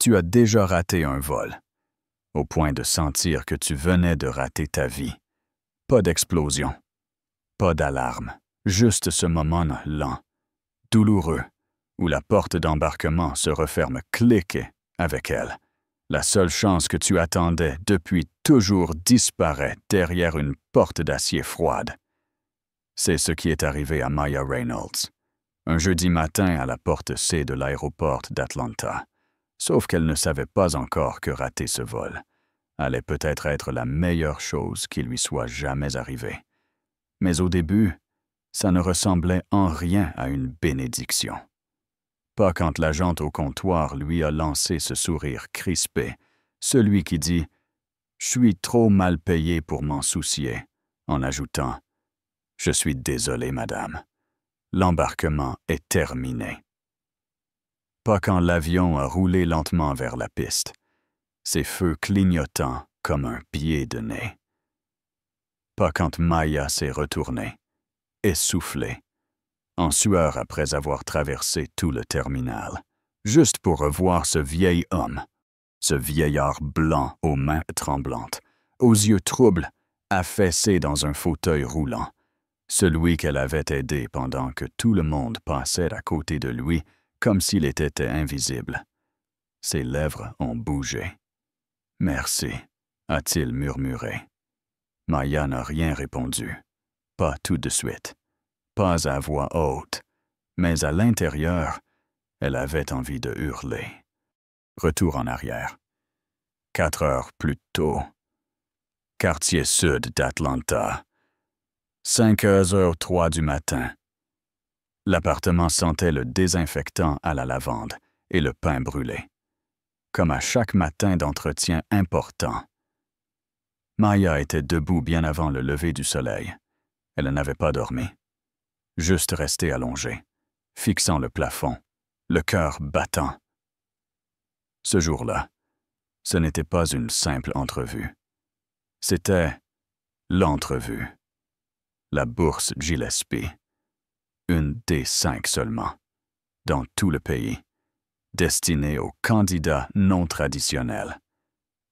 Tu as déjà raté un vol, au point de sentir que tu venais de rater ta vie. Pas d'explosion, pas d'alarme, juste ce moment lent, douloureux, où la porte d'embarquement se referme clic avec elle. La seule chance que tu attendais depuis toujours disparaît derrière une porte d'acier froide. C'est ce qui est arrivé à Maya Reynolds, un jeudi matin à la porte C de l'aéroport d'Atlanta. Sauf qu'elle ne savait pas encore que rater ce vol allait peut-être être la meilleure chose qui lui soit jamais arrivée. Mais au début, ça ne ressemblait en rien à une bénédiction. Pas quand l'agente au comptoir lui a lancé ce sourire crispé, celui qui dit « Je suis trop mal payé pour m'en soucier », en ajoutant « Je suis désolé, madame. L'embarquement est terminé. » Pas quand l'avion a roulé lentement vers la piste, ses feux clignotant comme un pied de nez. Pas quand Maya s'est retournée, essoufflée, en sueur après avoir traversé tout le terminal, juste pour revoir ce vieil homme, ce vieillard blanc aux mains tremblantes, aux yeux troubles, affaissé dans un fauteuil roulant, celui qu'elle avait aidé pendant que tout le monde passait à côté de lui comme s'il était invisible. Ses lèvres ont bougé. « Merci », a-t-il murmuré. Maya n'a rien répondu, pas tout de suite. Pas à voix haute, mais à l'intérieur, elle avait envie de hurler. Retour en arrière. 4 heures plus tôt. Quartier sud d'Atlanta. 5h03 du matin. L'appartement sentait le désinfectant à la lavande et le pain brûlé. Comme à chaque matin d'entretien important. Maya était debout bien avant le lever du soleil. Elle n'avait pas dormi. Juste resté allongé, fixant le plafond, le cœur battant. Ce jour-là, ce n'était pas une simple entrevue. C'était l'entrevue. La bourse Gillespie, une des 5 seulement, dans tout le pays, destinée aux candidats non traditionnels.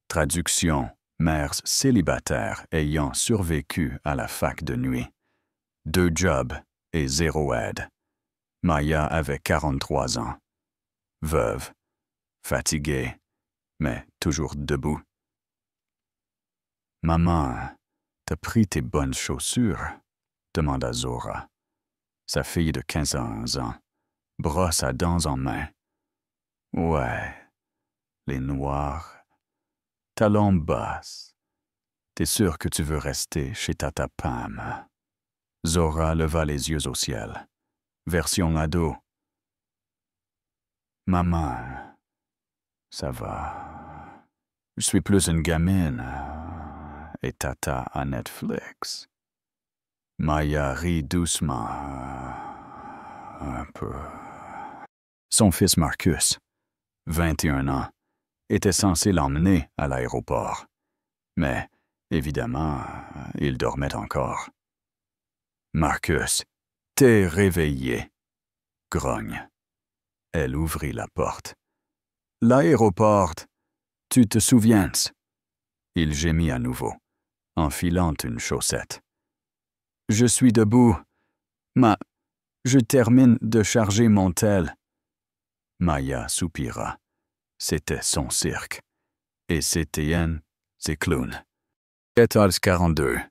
Traduction, mères célibataires ayant survécu à la fac de nuit. 2 jobs et 0 aide. Maya avait 43 ans. Veuve, fatiguée, mais toujours debout. « Maman, t'as pris tes bonnes chaussures ?» demanda Zora. Sa fille de 15 ans, brosse à dents en main. « Ouais, les noirs, talons basses. T'es sûr que tu veux rester chez Tata Pam? » Zora leva les yeux au ciel. Version ado. « Maman, ça va. Je suis plus une gamine et Tata à Netflix. » Maya rit doucement, un peu. Son fils Marcus, 21 ans, était censé l'emmener à l'aéroport. Mais, évidemment, il dormait encore. « Marcus, t'es réveillé. » Grogne. Elle ouvrit la porte. « L'aéroport, tu te souviens? » Il gémit à nouveau, enfilant une chaussette. « Je suis debout. Je termine de charger mon tel. » Maya soupira. C'était son cirque. Et c'était ses clowns. 14h42.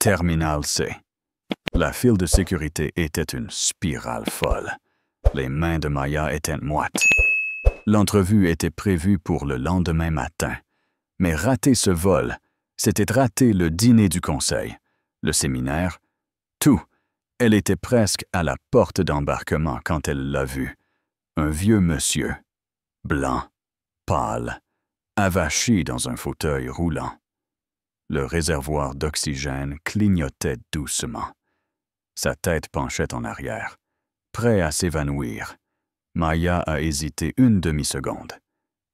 Terminal C. La file de sécurité était une spirale folle. Les mains de Maya étaient moites. L'entrevue était prévue pour le lendemain matin. Mais rater ce vol, c'était rater le dîner du conseil, le séminaire, tout. Elle était presque à la porte d'embarquement quand elle l'a vu. Un vieux monsieur, blanc, pâle, avachi dans un fauteuil roulant. Le réservoir d'oxygène clignotait doucement. Sa tête penchait en arrière, prêt à s'évanouir. Maya a hésité une demi-seconde.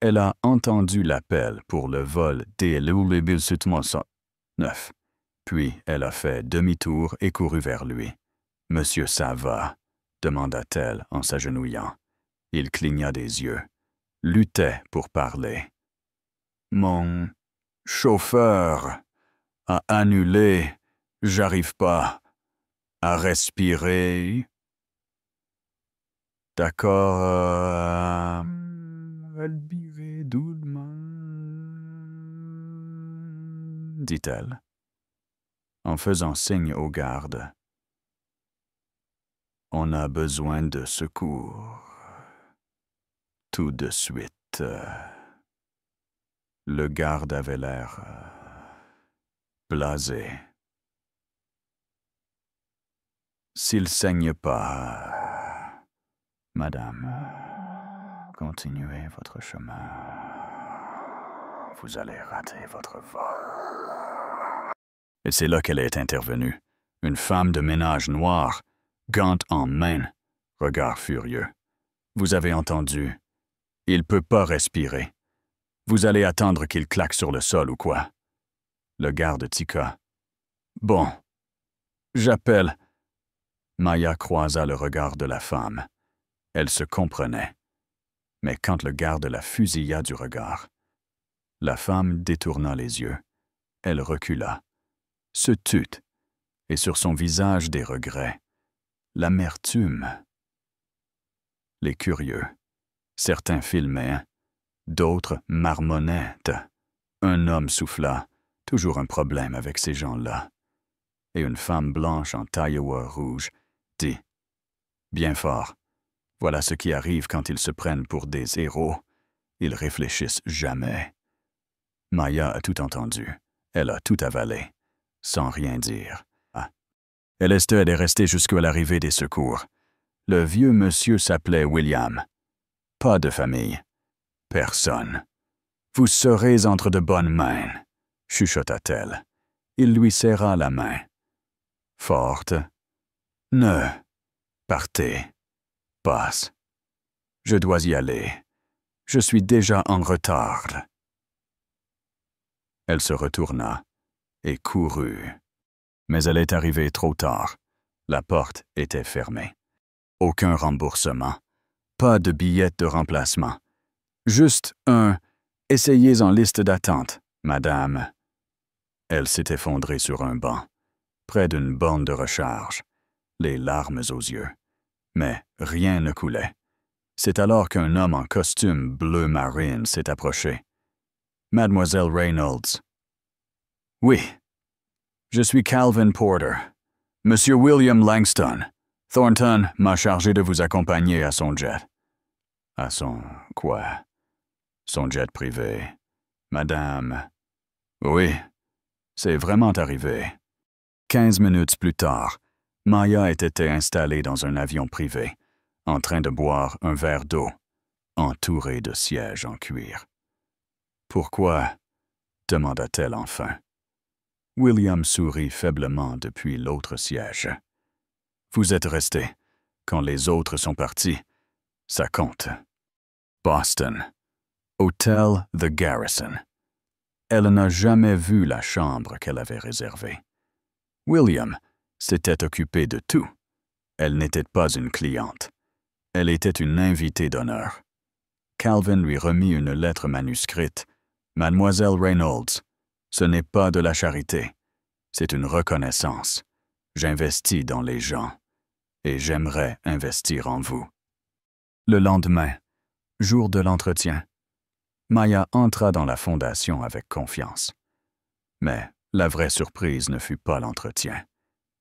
Elle a entendu l'appel pour le vol DL9. Puis elle a fait demi-tour et couru vers lui. « Monsieur, ça va ?» demanda-t-elle en s'agenouillant. Il cligna des yeux. luttait pour parler. Mon chauffeur a annulé, j'arrive pas à respirer. D'accord, respirez doucement, dit-elle, en faisant signe aux gardes. On a besoin de secours. Tout de suite. Le garde avait l'air blasé. S'il saigne pas, madame, continuez votre chemin. Vous allez rater votre vol. Et c'est là qu'elle est intervenue. Une femme de ménage noire, gants en main, regard furieux. Vous avez entendu. Il peut pas respirer. Vous allez attendre qu'il claque sur le sol ou quoi? Le garde tiqua. Bon. J'appelle. Maya croisa le regard de la femme. Elle se comprenait. Mais quand le garde la fusilla du regard, la femme détourna les yeux. Elle recula, se tut, et sur son visage des regrets, l'amertume. Les curieux, certains filmaient, d'autres marmonnaient. Un homme souffla, toujours un problème avec ces gens-là. Et une femme blanche en taille-haut rouge dit « Bien fort, voilà ce qui arrive quand ils se prennent pour des héros. Ils réfléchissent jamais. » Maya a tout entendu. Elle a tout avalé, sans rien dire. Ah. Elle est restée jusqu'à l'arrivée des secours. Le vieux monsieur s'appelait William. Pas de famille. Personne. Vous serez entre de bonnes mains, chuchota-t-elle. Il lui serra la main. Forte. Ne. Partez. Passe. Je dois y aller. Je suis déjà en retard. Elle se retourna et courut. Mais elle est arrivée trop tard. La porte était fermée. Aucun remboursement. Pas de billet de remplacement. Juste un « Essayez en liste d'attente, madame ». Elle s'est effondrée sur un banc, près d'une borne de recharge, les larmes aux yeux. Mais rien ne coulait. C'est alors qu'un homme en costume bleu marine s'est approché. « Mademoiselle Reynolds. »« Oui. Je suis Calvin Porter. Monsieur William Langston. Thornton m'a chargé de vous accompagner à son jet. » « À son quoi? » ?»« Son jet privé. Madame. »« Oui. C'est vraiment arrivé. » 15 minutes plus tard, Maya était installée dans un avion privé, en train de boire un verre d'eau, entourée de sièges en cuir. « Pourquoi? » demanda-t-elle enfin. William sourit faiblement depuis l'autre siège. « Vous êtes resté. Quand les autres sont partis, ça compte. » Boston. Hôtel The Garrison. Elle n'a jamais vu la chambre qu'elle avait réservée. William s'était occupé de tout. Elle n'était pas une cliente. Elle était une invitée d'honneur. Calvin lui remit une lettre manuscrite. « Mademoiselle Reynolds, ce n'est pas de la charité. C'est une reconnaissance. J'investis dans les gens. Et j'aimerais investir en vous. » Le lendemain, jour de l'entretien, Maya entra dans la fondation avec confiance. Mais la vraie surprise ne fut pas l'entretien.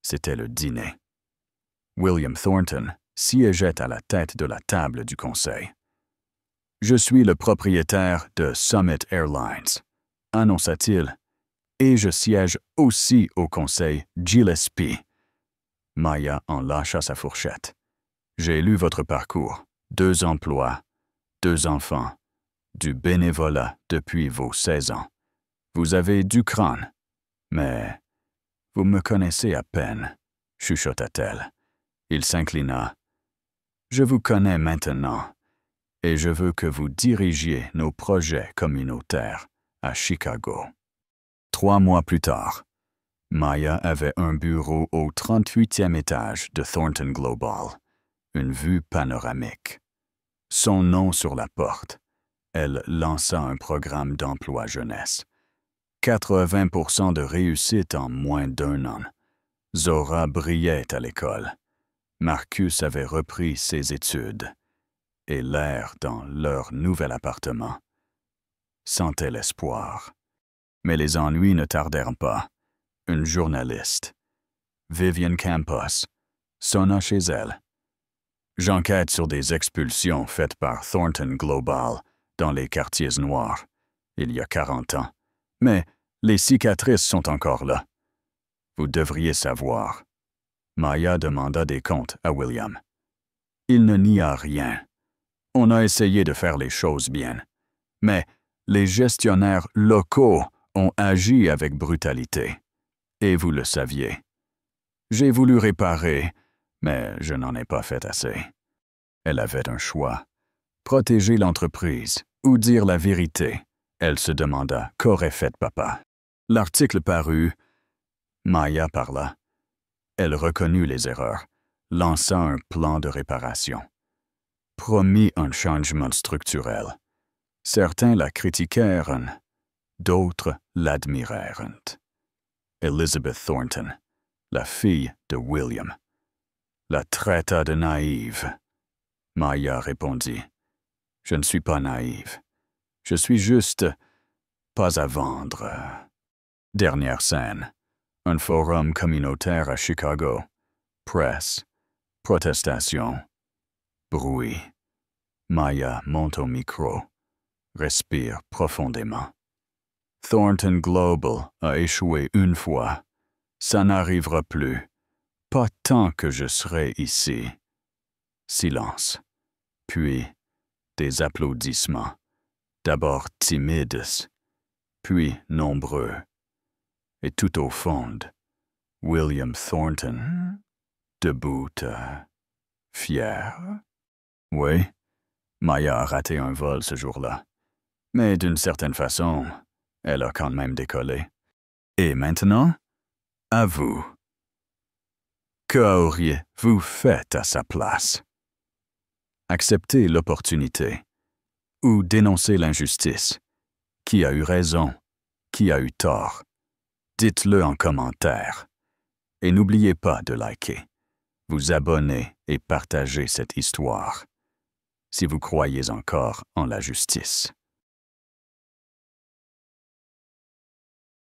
C'était le dîner. William Thornton siégeait à la tête de la table du conseil. « Je suis le propriétaire de Summit Airlines, » annonça-t-il, « et je siège aussi au conseil Gillespie. » Maya en lâcha sa fourchette. « J'ai lu votre parcours. 2 emplois, 2 enfants, du bénévolat depuis vos 16 ans. Vous avez du crâne, mais vous me connaissez à peine, » chuchota-t-elle. Il s'inclina. « Je vous connais maintenant, et je veux que vous dirigiez nos projets communautaires à Chicago. » 3 mois plus tard, Maya avait un bureau au 38e étage de Thornton Global, une vue panoramique. Son nom sur la porte, Elle lança un programme d'emploi jeunesse. 80% de réussite en moins d'1 an. Zora brillait à l'école. Marcus avait repris ses études. Et l'air dans leur nouvel appartement sentait l'espoir. Mais les ennuis ne tardèrent pas. Une journaliste, Vivian Campos, sonna chez elle. J'enquête sur des expulsions faites par Thornton Global dans les quartiers noirs, il y a 40 ans. Mais les cicatrices sont encore là. Vous devriez savoir. Maya demanda des comptes à William. Il ne nia rien. On a essayé de faire les choses bien. Mais les gestionnaires locaux ont agi avec brutalité. Et vous le saviez. J'ai voulu réparer, mais je n'en ai pas fait assez. Elle avait un choix. Protéger l'entreprise ou dire la vérité. Elle se demanda qu'aurait fait papa. L'article parut. Maya parla. Elle reconnut les erreurs, lança un plan de réparation. Promit un changement structurel. Certains la critiquèrent, d'autres l'admirèrent. Elizabeth Thornton, la fille de William, la traita de naïve. Maya répondit, « Je ne suis pas naïve. Je suis juste pas à vendre. » Dernière scène. Un forum communautaire à Chicago. Presse. Protestation. Bruit. Maya monte au micro. Respire profondément. Thornton Global a échoué une fois. Ça n'arrivera plus. Pas tant que je serai ici. Silence. Puis, des applaudissements. D'abord timides, puis nombreux. Et tout au fond, William Thornton, debout, fier. Oui, Maya a raté un vol ce jour-là. Mais d'une certaine façon, elle a quand même décollé. Et maintenant, à vous. Qu'auriez-vous fait à sa place? Accepter l'opportunité ou dénoncer l'injustice? Qui a eu raison? Qui a eu tort? Dites-le en commentaire. Et n'oubliez pas de liker, vous abonner et partager cette histoire, si vous croyez encore en la justice.